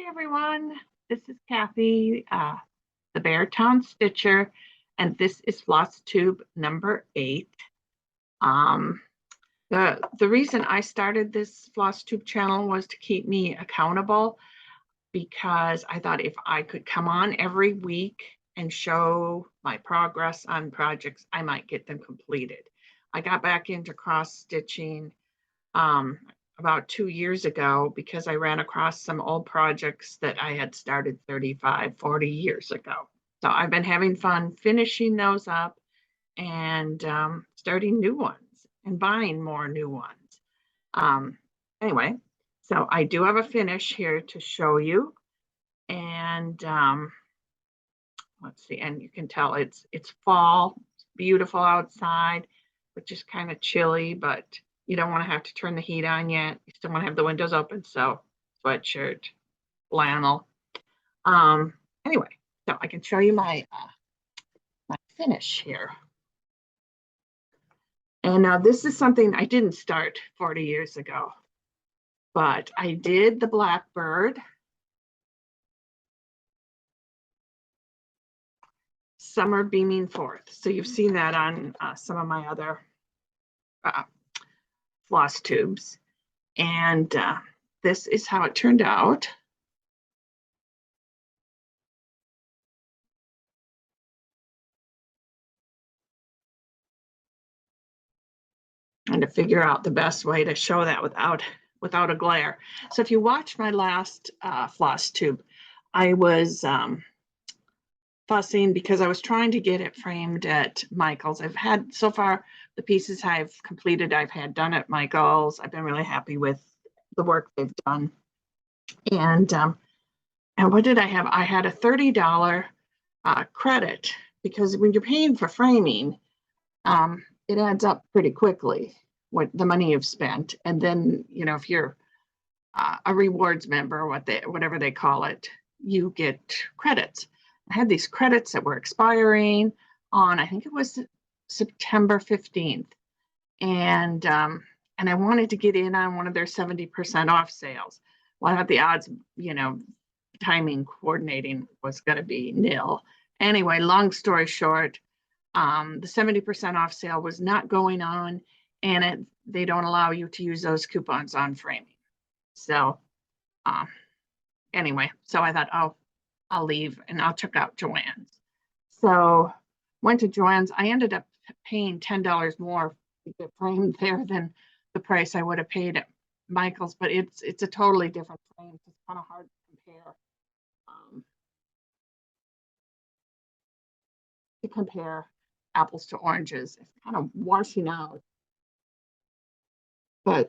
everyone, this is Kathy, the Beartown Stitcher, and this is Floss Tube number 8. The reason I started this Floss Tube channel was to keep me accountable, because I thought if I could come on every week and show my progress on projects, I might get them completed. I got back into cross stitching about 2 years ago because I ran across some old projects that I had started 35, 40 years ago. So I've been having fun finishing those up and starting new ones and buying more new ones. Anyway, so I do have a finish here to show you. And let's see, and you can tell it's fall, it's beautiful outside, which is kind of chilly, but you don't want to have to turn the heat on yet. You still want to have the windows open, so sweatshirt, flannel. Anyway, so I can show you my finish here. And now this is something I didn't start 40 years ago, but I did the blackbird, summer beaming forth. So you've seen that on some of my other floss tubes. And this is how it turned out. And to figure out the best way to show that without a glare. So if you watch my last floss tube, I was fussing because I was trying to get it framed at Michael's. I've had so far the pieces I've completed, I've had done at Michael's. I've been really happy with the work they've done. And what did I have? I had a $30 credit, because when you're paying for framing, it adds up pretty quickly, what the money you've spent. And then, you know, if you're a rewards member, whatever they call it, you get credits. I had these credits that were expiring on, I think it was September 15th. And I wanted to get in on one of their 70% off sales. Well, I thought the odds, you know, timing coordinating was going to be nil. Anyway, long story short, the 70% off sale was not going on, and they don't allow you to use those coupons on framing. So anyway, so I thought, oh, I'll leave and I'll check out Joann's. So went to Joann's. I ended up paying $10 more to get framed there than the price I would have paid at Michael's, but it's a totally different frame. It's kind of hard to compare apples to oranges. It's kind of washing out. But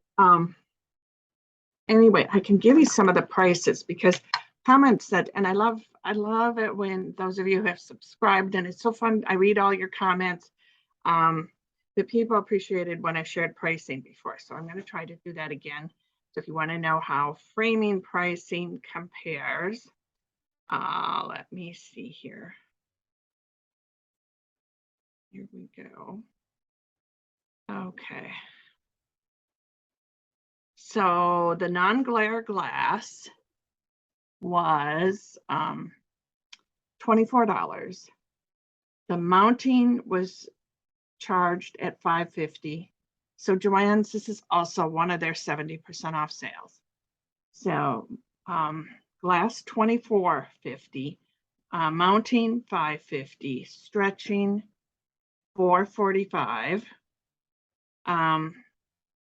anyway, I can give you some of the prices, because comments said, and I love it when those of you who have subscribed, and it's so fun. I read all your comments. The people appreciated when I shared pricing before, so I'm going to try to do that again. So if you want to know how framing pricing compares, let me see here. Here we go. Okay. So the non-glare glass was $24. The mounting was charged at $5.50. So Joann's, this is also one of their 70% off sales. So glass $24.50, mounting $5.50, stretching $4.45,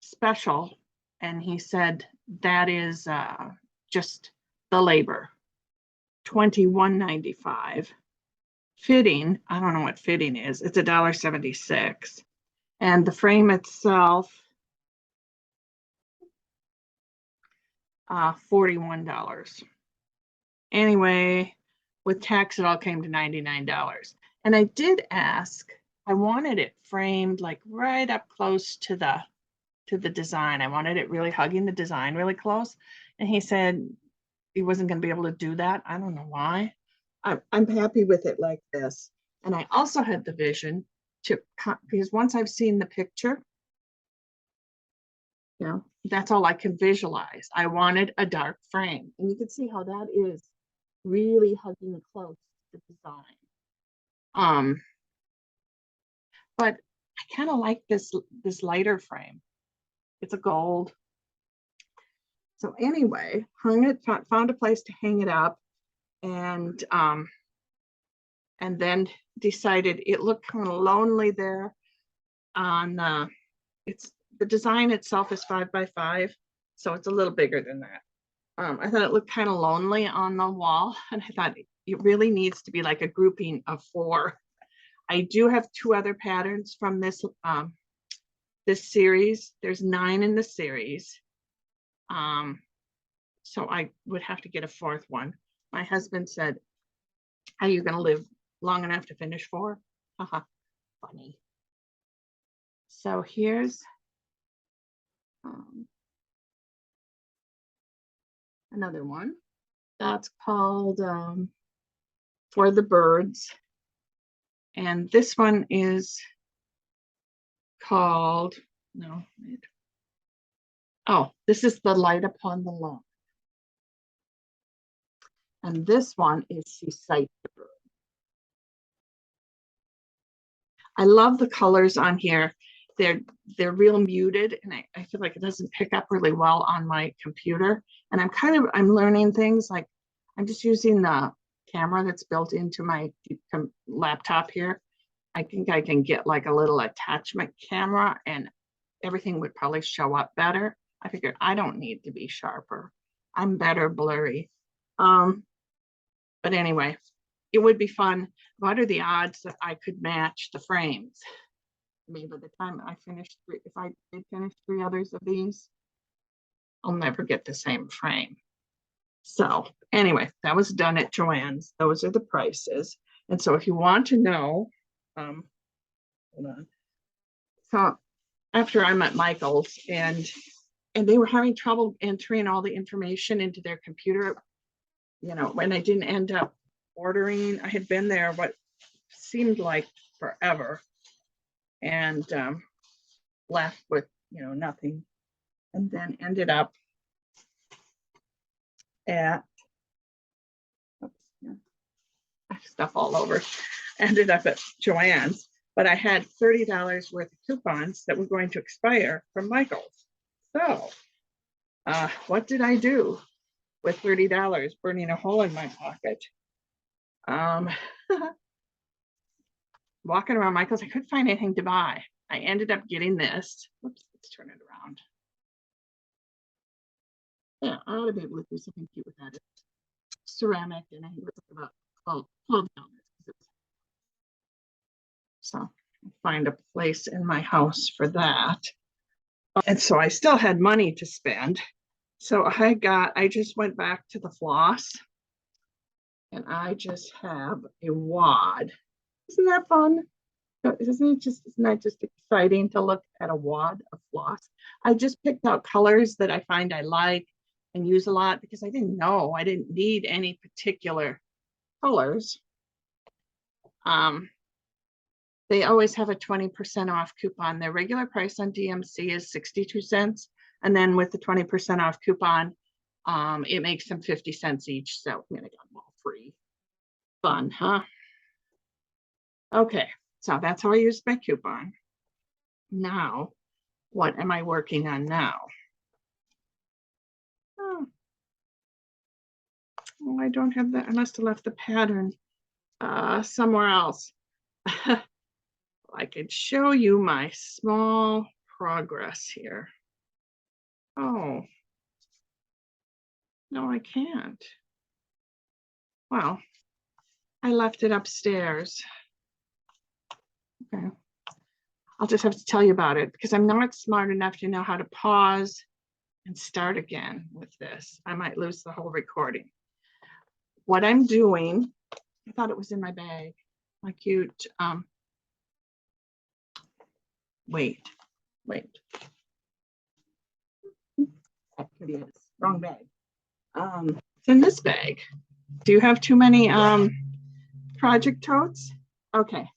special, and he said that is just the labor, $21.95. Fitting, I don't know what fitting is. It's $1.76. And the frame itself, $41. Anyway, with tax, it all came to $99. And I did ask, I wanted it framed like right up close to the design. I wanted it really hugging the design really close. And he said he wasn't going to be able to do that. I don't know why. I'm happy with it like this. And I also had the vision to, because once I've seen the picture, you know, that's all I can visualize. I wanted a dark frame. And you can see how that is really hugging close to the design. But I kind of like this lighter frame. It's a gold. So anyway, hung it, found a place to hang it up, and then decided it looked kind of lonely there on the design itself is 5x5, so it's a little bigger than that. I thought it looked kind of lonely on the wall, and I thought it really needs to be like a grouping of 4. I do have 2 other patterns from this series. There's 9 in the series. So I would have to get a 4th one. My husband said, "Are you going to live long enough to finish 4?" Haha, funny. So here's another one. That's called For the Birds. And this one is called, no, oh, this is The Light Upon the Lawn. And this one is She Sights the Bird. I love the colors on here. They're real muted, and I feel like it doesn't pick up really well on my computer. And I'm learning things, like I'm just using the camera that's built into my laptop here. I think I can get like a little attachment camera and everything would probably show up better. I figured I don't need to be sharper. I'm better blurry. But anyway, it would be fun. What are the odds that I could match the frames? Maybe by the time I finished, if I did finish 3 others of these, I'll never get the same frame. So anyway, that was done at Joann's. Those are the prices. And so if you want to know, hold on. So after I'm at Michael's and they were having trouble entering all the information into their computer, when I didn't end up ordering, I had been there what seemed like forever and left with, nothing. And then ended up at, stuff all over, ended up at Joann's, but I had $30 worth of coupons that were going to expire from Michael's. So what did I do with $30 burning a hole in my pocket? Walking around Michael's, I couldn't find anything to buy. I ended up getting this. Whoops, let's turn it around. Yeah, I ought to be able to do something cute with that. It's ceramic, and I think it was about $12. So find a place in my house for that. And so I still had money to spend. So I just went back to the Floss, and I just have a wad. Isn't that fun? Isn't that just exciting to look at a wad of floss? I just picked out colors that I find I like and use a lot because I didn't know I didn't need any particular colors. They always have a 20% off coupon. Their regular price on DMC is 62 cents. And then with the 20% off coupon, it makes them 50 cents each. So I'm gonna get them all free. Fun, huh? Okay, so that's how I used my coupon. Now, what am I working on now? Oh, I don't have that. I must have left the pattern somewhere else. I could show you my small progress here. Oh, no, I can't. Well, I left it upstairs. Okay. I'll just have to tell you about it because I'm not smart enough to know how to pause and start again with this. I might lose the whole recording. What I'm doing, I thought it was in my bag. My cute, wait. It is, wrong bag. It's in this bag. Do you have too many project totes? Okay,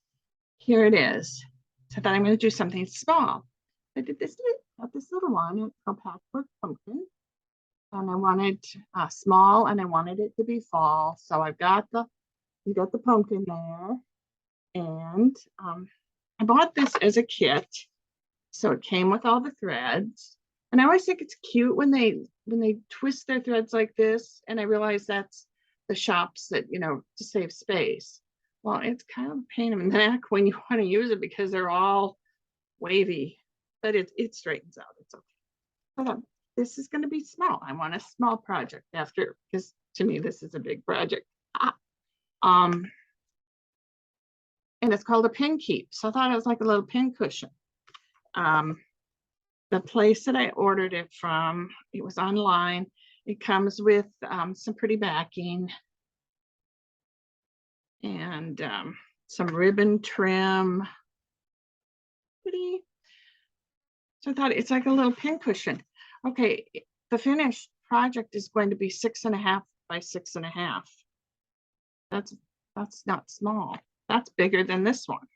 here it is. So I thought I'm going to do something small. I did this got this little one. It's called Patchwork Pumpkin. And I wanted small, and I wanted it to be fall. So I've got you got the pumpkin there. And I bought this as a kit. So it came with all the threads. And I always think it's cute when they twist their threads like this. And I realize that's the shops that, to save space. Well, it's kind of a pain in the neck when you want to use it because they're all wavy, but it straightens out. It's okay. But this is going to be small. I want a small project after, because to me, this is a big project. And it's called a pin keep. So I thought it was like a little pin cushion. The place that I ordered it from, it was online. It comes with some pretty backing and some ribbon trim. Pretty. So I thought it's like a little pin cushion. Okay, the finished project is going to be 6.5 by 6.5. That's not small. That's bigger than this one.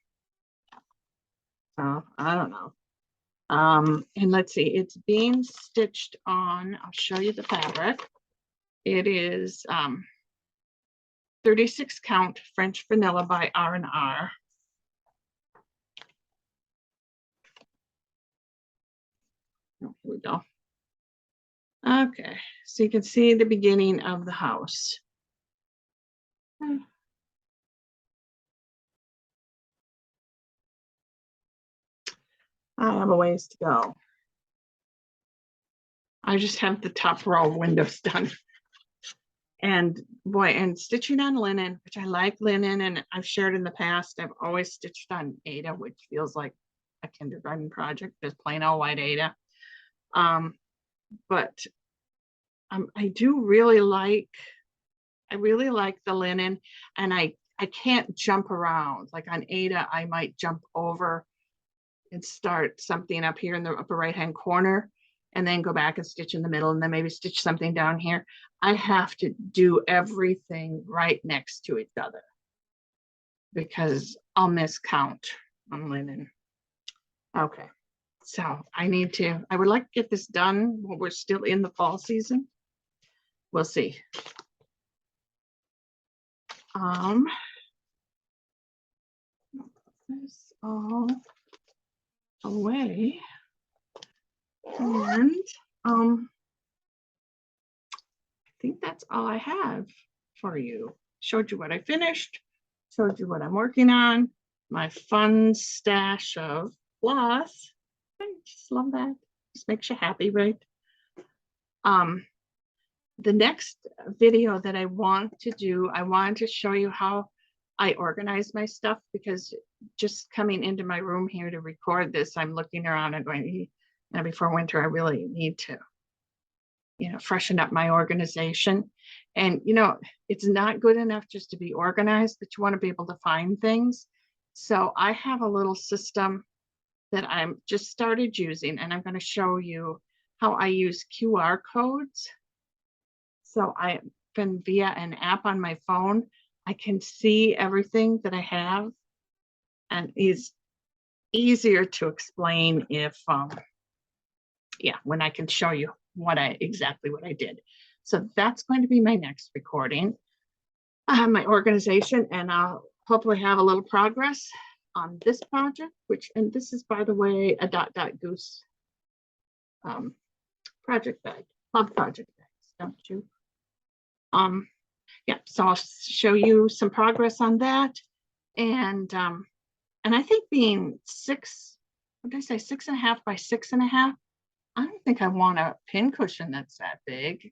So I don't know. And let's see, it's being stitched on. I'll show you the fabric. It is 36 count French vanilla by R&R. Oh, here we go. Okay, so you can see the beginning of the house. I have a ways to go. I just have the top row of windows done. And boy, and stitching on linen, which I like linen, and I've shared in the past, I've always stitched on Aida, which feels like a kindergarten project, just plain old white Aida. But I really like the linen, and I can't jump around. Like on Aida, I might jump over and start something up here in the upper right hand corner and then go back and stitch in the middle and then maybe stitch something down here. I have to do everything right next to each other because I'll miscount on linen. Okay, so I would like to get this done while we're still in the fall season. We'll see. This all away. And I think that's all I have for you. Showed you what I finished, showed you what I'm working on, my fun stash of floss. I just love that. Just makes you happy, right? The next video that I want to do, I want to show you how I organize my stuff, because just coming into my room here to record this, I'm looking around and going, before winter, I really need to, freshen up my organization. And, it's not good enough just to be organized, but you want to be able to find things. So I have a little system that I'm just started using, and I'm going to show you how I use QR codes. So I can, via an app on my phone, I can see everything that I have, and is easier to explain if, when I can show you exactly what I did. So that's going to be my next recording, my organization, and I'll hopefully have a little progress on this project, and this is, by the way, a Dot Goose project bag, club project bags, don't you? So I'll show you some progress on that. And I think being 6.5 by 6.5, I don't think I want a pin cushion that's that big.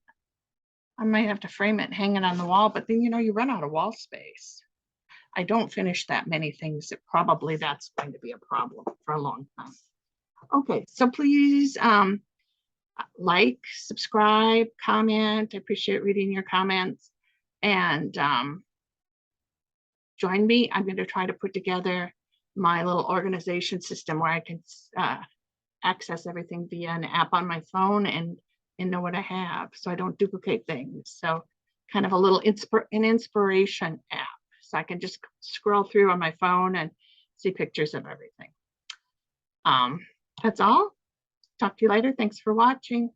I might have to frame it hanging on the wall, but then, you run out of wall space. I don't finish that many things. That's going to be a problem for a long time. Okay, so please like, subscribe, comment. I appreciate reading your comments. And join me. I'm going to try to put together my little organization system where I can access everything via an app on my phone and know what I have, so I don't duplicate things. So kind of a little an inspiration app, so I can just scroll through on my phone and see pictures of everything. That's all. Talk to you later. Thanks for watching.